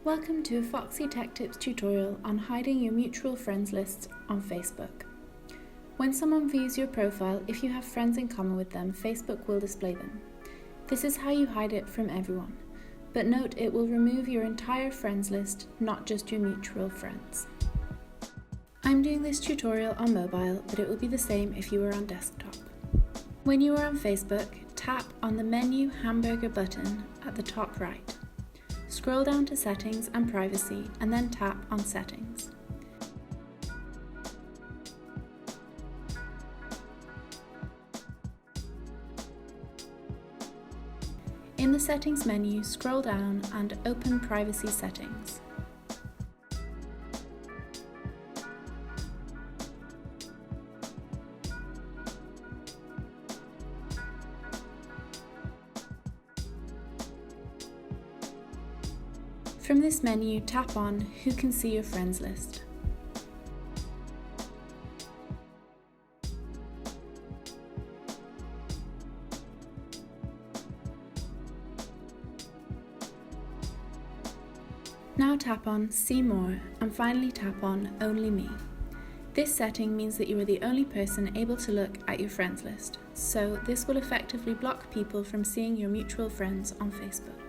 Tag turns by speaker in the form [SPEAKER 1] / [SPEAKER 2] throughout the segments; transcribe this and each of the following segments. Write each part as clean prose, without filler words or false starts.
[SPEAKER 1] Welcome to a Foxy Tech Tips tutorial on hiding your mutual friends lists on Facebook. When someone views your profile, if you have friends in common with them, Facebook will display them. This is how you hide it from everyone. But note, it will remove your entire friends list, not just your mutual friends. I'm doing this tutorial on mobile, but it will be the same if you were on desktop. When you are on Facebook, tap on the menu hamburger button at the top right. Scroll down to Settings and Privacy and then tap on Settings. In the Settings menu, scroll down and open Privacy Settings. From this menu, tap on Who can see your friends list. Now tap on See More and finally tap on Only Me. This setting means that you are the only person able to look at your friends list, so this will effectively block people from seeing your mutual friends on Facebook.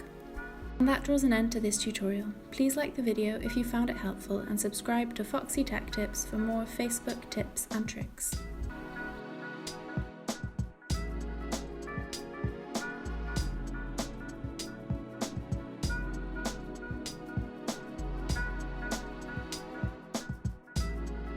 [SPEAKER 1] And that draws an end to this tutorial. Please like the video if you found it helpful and subscribe to Foxy Tech Tips for more Facebook tips and tricks.